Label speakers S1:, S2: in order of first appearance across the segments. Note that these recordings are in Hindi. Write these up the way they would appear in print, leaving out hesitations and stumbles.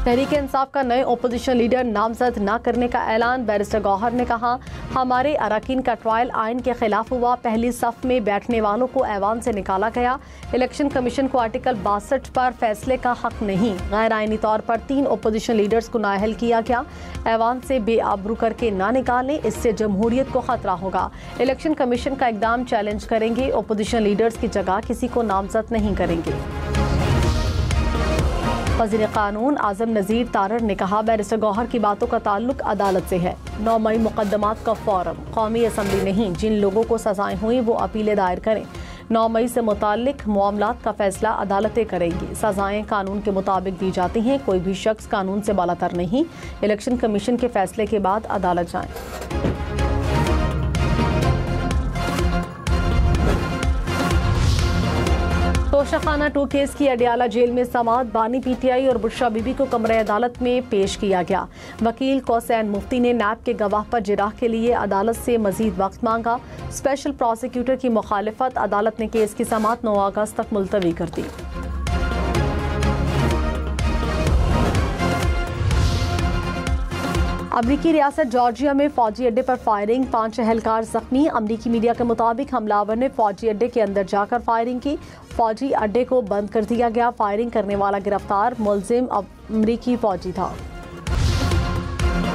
S1: तहरीक इंसाफ का नए ओपोजिशन लीडर नामजद न करने का ऐलान। बैरिस्टर गौहर ने कहा, हमारे अरकान का ट्रायल आइन के खिलाफ हुआ, पहली सफ में बैठने वालों को ऐवान से निकाला गया। इलेक्शन कमीशन को आर्टिकल 62 पर फैसले का हक नहीं। गैर आइनी तौर पर 3 ओपोजिशन लीडर्स को नाअहल किया गया। ऐवान से बेआबरू करके ना निकालें, इससे जमहूरियत को खतरा होगा। इलेक्शन कमीशन का इकदाम चैलेंज करेंगे। ओपोजिशन लीडर्स की जगह किसी को नामजद नहीं करेंगे। वज़ीर कानून आज़म नज़ीर तारर ने कहा, बैरिस्टर गौहर की बातों का ताल्लुक अदालत से है। 9 मई मुकदमात का फोरम कौमी असम्बली नहीं। जिन लोगों को सजाएं हुई वो अपीलें दायर करें। 9 मई से मुताल्लिक मामलात का फैसला अदालतें करेंगी। सजाएं कानून के मुताबिक दी जाती हैं। कोई भी शख्स कानून से बालातर नहीं। इलेक्शन कमीशन के फैसले के बाद अदालत जाएं। तोशाखाना 2 केस की अडियाला जेल में समाअत। बानी पीटीआई और बुशरा बीबी को कमरे अदालत में पेश किया गया। वकील कौसैन मुफ्ती ने नैब के गवाह पर जिराह के लिए अदालत से मजीद वक्त मांगा। स्पेशल प्रोसिक्यूटर की मुखालिफत, अदालत ने केस की समाअत 9 अगस्त तक मुलतवी कर दी। अमरीकी रियासत जॉर्जिया में फौजी अड्डे पर फायरिंग, 5 अहलकार जख्मी। अमरीकी मीडिया के मुताबिक हमलावर ने फौजी अड्डे के अंदर जाकर फायरिंग की। फौजी अड्डे को बंद कर दिया गया। फायरिंग करने वाला गिरफ्तार मुलजिम अमरीकी फौजी था।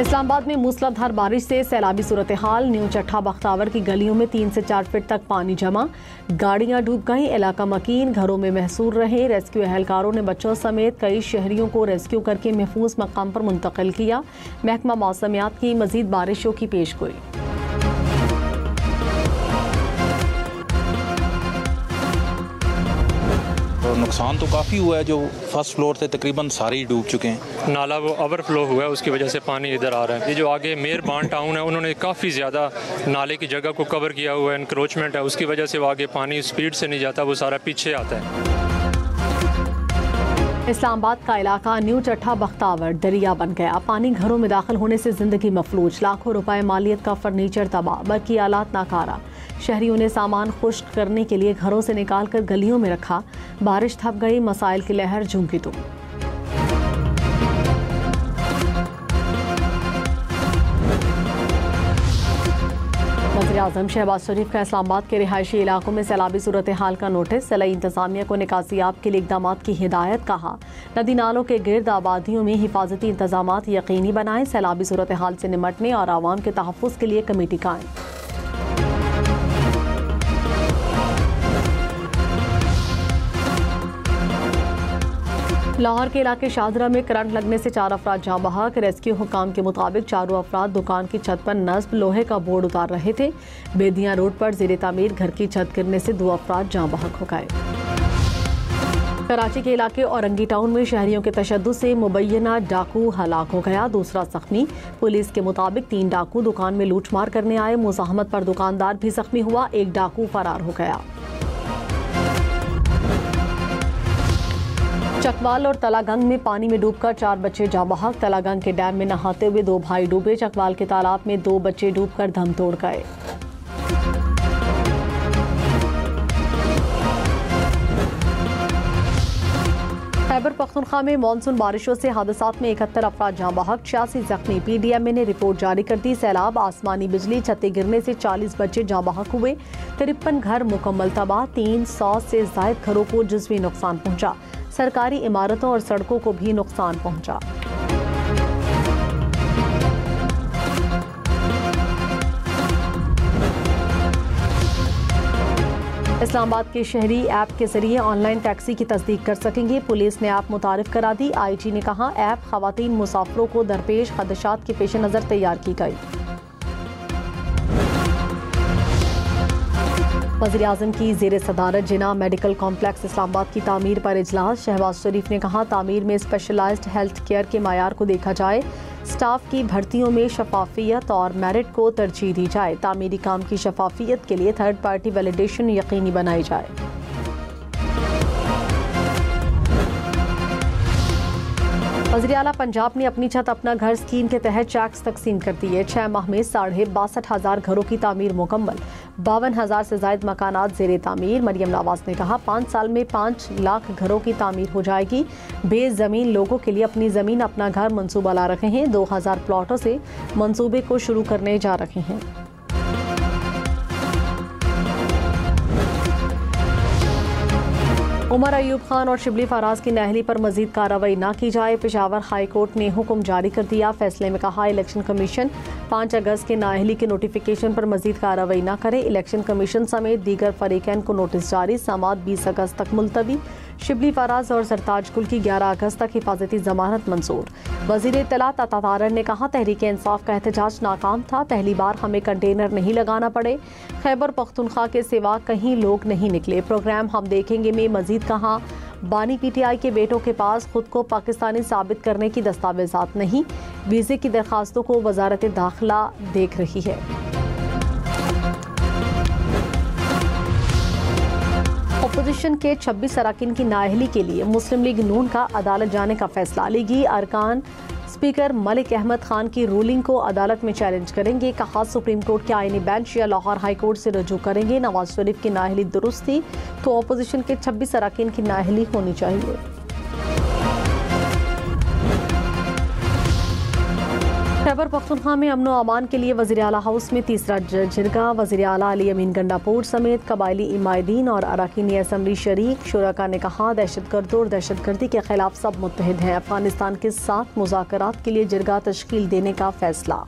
S1: इस्लामाबाद में मूसलाधार बारिश से सैलाबी सूरत हाल। न्यू चट्ठा बख्तावर की गलियों में 3 से 4 फीट तक पानी जमा। गाड़ियां डूब गईं। इलाका मकीन, घरों में महसूर रहे। रेस्क्यू एहलकारों ने बच्चों समेत कई शहरियों को रेस्क्यू करके महफूज मकाम पर मुंतकिल किया। महकमा मौसमियात की मजीद बारिशों की पेशगोई।
S2: नुकसान तो काफ़ी हुआ है। जो फर्स्ट फ्लोर थे तकरीबन सारे ही डूब चुके हैं।
S3: नाला वो ओवरफ्लो हुआ है, उसकी वजह से पानी इधर आ रहा है। ये जो आगे मेहरबान टाउन है, उन्होंने काफ़ी ज़्यादा नाले की जगह को कवर किया हुआ है। इंक्रोचमेंट है, उसकी वजह से वो आगे पानी स्पीड से नहीं जाता, वो सारा पीछे आता है।
S1: इस्लामाबाद का इलाका न्यू चट्ठा बख्तावर दरिया बन गया। पानी घरों में दाखिल होने से जिंदगी मफलूज। लाखों रुपए मालियत का फर्नीचर तबाह, बरकी आलात नाकारा। शहरियों ने सामान खुश्क करने के लिए घरों से निकालकर गलियों में रखा। बारिश थप गई, मसाइल की लहर झुंकी तो। वज़ीर-ए-आज़म शहबाज शरीफ का इस्लामाबाद के रिहायशी इलाकों में सैलाबी सूरत हाल का नोटिस। ज़िला इंतज़ामिया को निकासियाब के लिए इक़दाम की हिदायत। कहा, नदी नालों के गिर्द आबादियों में हिफाजती इंतजाम यकीनी बनाएं। सैलाबी सूरत हाल से निमटने और आवाम के तहफ़्फ़ुज़ के लिए कमेटी कायम। लाहौर के इलाके शाहदरा में करंट लगने से 4 अफराद जाँ बहक। रेस्क्यू हुकाम के मुताबिक 4 अफराद दुकान की छत पर नस्ब लोहे का बोर्ड उतार रहे थे। बेदियां रोड पर ज़ेरे तामीर घर की छत गिरने से 2 अफराद जाँ बहक हो गए। कराची के इलाके औरंगी टाउन में शहरियों के तशद्दुद से मुबैना डाकू हलाक हो गया, दूसरा जख्मी। पुलिस के मुताबिक 3 डाकू दुकान में लूटमार करने आए। मुज़ाहमत पर दुकानदार भी जख्मी हुआ। 1 डाकू फरार हो गया। चकवाल और तलागंग में पानी में डूबकर 4 बच्चे जाँ बहक। तलागंग के डैम में नहाते हुए 2 भाई डूबे। चकवाल के तालाब में 2 बच्चे डूबकर दम तोड़ गए। खैबर पख्तूनख्वा में मानसून बारिशों से हादसात में 71 अफराद जाँ बहक, 86 जख्मी। PDMA ने रिपोर्ट जारी कर दी। सैलाब, आसमानी बिजली, छतें गिरने से 40 बच्चे जाँ बहक हुए। 53 घर मुकम्मल तबाह। 300 से ज़ायद घरों को जुज़वी नुकसान पहुंचा। सरकारी इमारतों और सड़कों को भी नुकसान पहुंचा। इस्लामाबाद के शहरी ऐप के जरिए ऑनलाइन टैक्सी की तस्दीक कर सकेंगे। पुलिस ने ऐप मुतारिफ करा दी। IG ने कहा, ऐप खवातीन मुसाफिरों को दरपेश खदशात के पेश नज़र तैयार की गई। वज़ीर-ए-आज़म की ज़ेरे सदारत जिना मेडिकल कॉम्प्लेक्स इस्लामाबाद की तामीर पर इजलास। शहबाज शरीफ ने कहा, तामीर में स्पेशलाइज्ड हेल्थ केयर के मायार को देखा जाए। स्टाफ की भर्तियों में शफाफियत और मेरिट को तरजीह दी जाए। तामीरी काम की शफाफियत के लिए थर्ड पार्टी वैलिडेशन यकीनी बनाई जाए। वज़ीर आला पंजाब ने अपनी छत अपना घर स्कीम के तहत चेक्स तकसीम कर दिए। 6 माह में 62,500 घरों की तामीर मुकम्मल, 52,000 से ज़ायद मकानात ज़ेरे तामीर। मरियम नवाज ने कहा 5 साल में 5 लाख घरों की तामीर हो जाएगी। बेज़मीन लोगों के लिए अपनी ज़मीन अपना घर मंसूबा ला रहे हैं। 2000 प्लॉटों से मंसूबे को शुरू करने जा रहे हैं। उमर अयूब खान और शिबली फराज की नाअहली पर मजीद कार्रवाई न की जाए। पेशावर हाई कोर्ट ने हुक्म जारी कर दिया। फैसले में कहा इलेक्शन कमीशन 5 अगस्त के नाअहली के नोटिफिकेशन पर मजीद कार्रवाई न करे। इलेक्शन कमीशन समेत दीगर फरीकैन को नोटिस जारी। समाअत 20 अगस्त तक मुलतवी। शिबली फराज और सरताज गुल की 11 अगस्त तक हिफाजती जमानत मंजूर। वज़ीर इत्तलात अता तारर ने कहा तहरीक इंसाफ का एहतजाज नाकाम था। पहली बार हमें कंटेनर नहीं लगाना पड़े। खैबर पख्तूनख्वा के सिवा कहीं लोग नहीं निकले। प्रोग्राम हम देखेंगे में मजीद कहा बानी PTI के बेटों के पास खुद को पाकिस्तानी साबित करने की दस्तावेजात नहीं। वीज़े की दरखास्तों को वजारत दाखिला देख रही है। अपोजिशन के 26 अरकान की नाअहली के लिए मुस्लिम लीग नून का अदालत जाने का फैसला लेगी। अरकान स्पीकर मलिक अहमद खान की रूलिंग को अदालत में चैलेंज करेंगे। कहा सुप्रीम कोर्ट के आईनी बेंच या लाहौर हाई कोर्ट से रजू करेंगे। नवाज शरीफ की नाअहली दुरुस्त थी तो अपोजिशन के 26 अरकान की नाअहली होनी चाहिए। खैबर पख्तूनख्वा में अमन व अमान के लिए वज़ीर आला हाउस में तीसरा जिरगा। वज़ीर आला अली अमीन गंडापुर समेत कबायली इमायदीन और अरकान असम्बली शरीक। शुरका ने कहा दहशतगर्दों और दहशतगर्दी के खिलाफ सब मुत्तहिद हैं। अफगानिस्तान के साथ मुज़ाकरात के लिए जिरगा तश्कील देने का फैसला।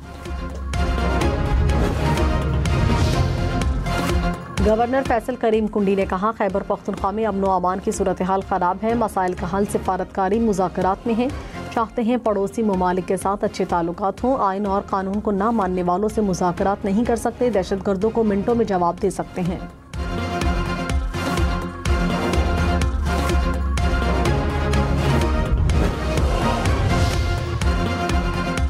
S1: गवर्नर फैसल करीम कुंडी ने कहा खैबर पख्तूनख्वा में अमन व अमान की सूरत हाल ख़राब है। मसाइल का हल सिफारतकारी मुज़ाकरात में है। चाहते हैं पड़ोसी ममालिक के साथ अच्छे ताल्लुकात हों। आइन और कानून को ना मानने वालों से मुज़ाकरात नहीं कर सकते। दहशतगर्दों को मिनटों में जवाब दे सकते हैं।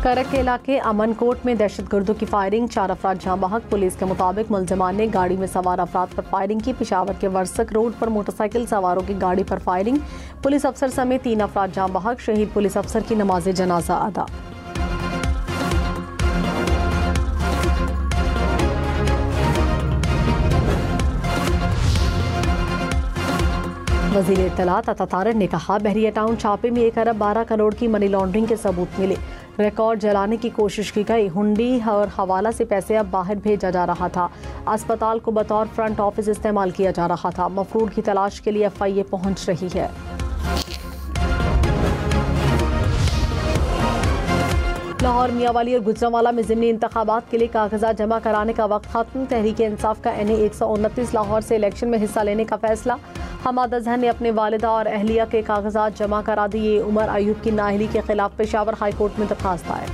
S1: करक के इलाके अमन कोट में दहशतगर्दों की फायरिंग, 4 अफराद जाँ बहक। पुलिस के मुताबिक मुलजमान ने गाड़ी में सवार अफराद पर फायरिंग की। पेशावर के वर्सक रोड पर मोटरसाइकिल सवारों की गाड़ी पर फायरिंग। पुलिस अफसर समेत 3 अफराद जाँ बहक। शहीद पुलिस अफसर की नमाज जनाजा अदा। वज़ीर इत्तलात अता तारर ने कहा बहरिया टाउन छापे में 1 अरब 12 करोड़ की मनी लॉन्ड्रिंग के सबूत मिले। रिकॉर्ड जलाने की कोशिश की गई। हुंडी और हवाला से पैसे अब बाहर भेजा जा रहा था। अस्पताल को बतौर फ्रंट ऑफिस इस्तेमाल किया जा रहा था। मफरूर की तलाश के लिए FIA पहुंच रही है। लाहौर मियांवाली और गुजरांवाला में ज़िमनी इंतखाबात के लिए कागजात जमा कराने का वक्त खत्म। तहरीक इंसाफ का NA 129 लाहौर से इलेक्शन में हिस्सा लेने का फैसला। हमाद अजहर ने अपने वालिदा और अहलिया के कागजात जमा करा दिए। उमर अयूब की नाअहली के खिलाफ पेशावर हाई कोर्ट में दरखास्त आए।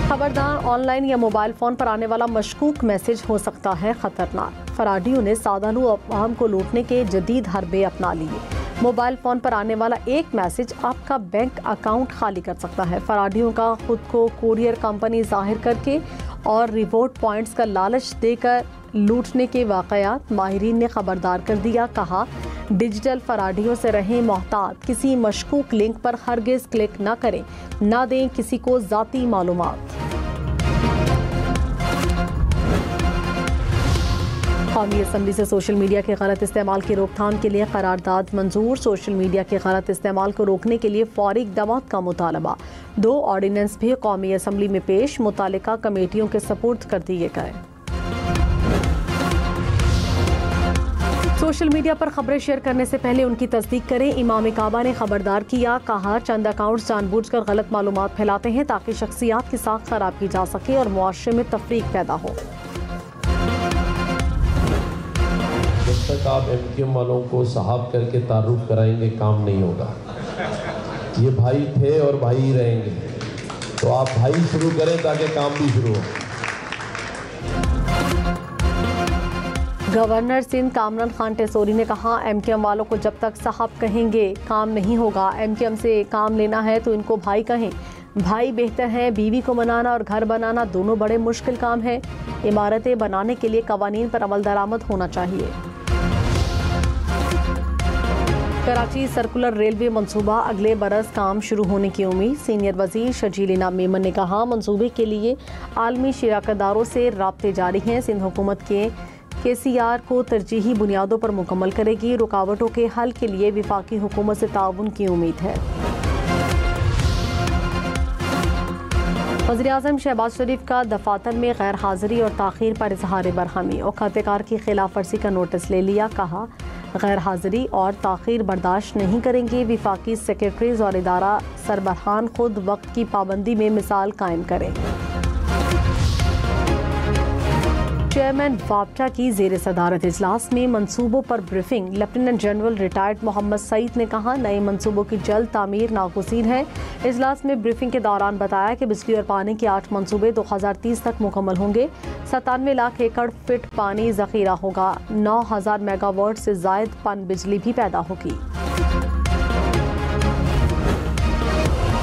S1: खबरदार, ऑनलाइन या मोबाइल फ़ोन पर आने वाला मशकूक मैसेज हो सकता है खतरनाक। फराडियों ने सादालू अवाम को लूटने के जदीद हरबे अपना लिए। मोबाइल फ़ोन पर आने वाला एक मैसेज आपका बैंक अकाउंट खाली कर सकता है। फराडियों का खुद को कुरियर कंपनी जाहिर करके और रिवॉर्ड पॉइंट्स का लालच देकर लूटने के वाक़यात माहिरीन ने खबरदार कर दिया। कहा डिजिटल फराडियों से रहें मोहतात। किसी मशकूक लिंक पर हरगिज़ क्लिक न करें, ना दें किसी को ज़ाती मालूमात। कौमी असम्बली से सोशल मीडिया के गलत इस्तेमाल की रोकथाम के लिए करारदाद मंजूर। सोशल मीडिया के गलत इस्तेमाल को रोकने के लिए फौरी इक़दामात का मुतालबा। 2 ऑर्डिनेंस भी कौमी असम्बली में पेश, मुतालिका कमेटियों के सपुर्द कर दिए गए। सोशल मीडिया पर खबरें शेयर करने से पहले उनकी तस्दीक करें। इमाम काबा ने खबरदार किया। कहा चंद अकाउंट्स जानबूझकर गलत मालूमात फैलाते हैं ताकि शख्सियात की साख खराब की जा सके और मुआशरे में तफरीक पैदा हो।
S4: जब तक आप MQM वालों को साहब करके तारुफ कराएंगे काम नहीं होगा। ये भाई थे और भाई ही रहेंगे, तो आप भाई शुरू करें ताकि काम भी शुरू हो।
S1: गवर्नर सिंध कामरान खान टेसोरी ने कहा MQM वालों को जब तक साहब कहेंगे काम नहीं होगा। MQM से काम लेना है तो इनको भाई कहें। भाई बेहतर हैं। बीवी को मनाना और घर बनाना दोनों बड़े मुश्किल काम है। इमारतें बनाने के लिए कवानीन पर अमल दरामद होना चाहिए। कराची सर्कुलर रेलवे मंसूबा अगले बरस काम शुरू होने की उम्मीद। सीनियर वजीर शजील इनाम मेमन ने कहा, मंसूबे के लिए आलमी शराकतदारों से राब्ते जारी हैं। सिंध हुकूमत के KCR को तरजीही बुनियादों पर मुकम्मल करेगी। रुकावटों के हल के लिए वफाकी हुकूमत से ताउन की उम्मीद है। वज़ीर-ए-आज़म शहबाज शरीफ का दफातर में गैर हाजिरी और ताख़ीर पर इजहार बरहमी। औकातकार की खिलाफ वर्जी का नोटिस ले लिया। कहा, गैर हाजिरी और ताख़ीर बर्दाश्त नहीं करेंगे। वफाकी सेक्रेटरीज और इदारा सरबराहान खुद वक्त की पाबंदी में मिसाल कायम करें। चेयरमैन वापटा की ज़ेर सदारत इजलास में मंसूबों पर briefing. Lieutenant general retired Mohammad Saeed ने कहा, नए मंसूबों की जल्द तामीर नागुज़ीर है। इजलास में ब्रीफिंग के दौरान बताया कि बिजली और पानी के 8 मंसूबे 2030 तक मुकम्मल होंगे। 97 लाख एकड़ फिट पानी ज़ख़ीरा होगा। 9000 मेगावाट से ज़ायद पन बिजली भी पैदा होगी।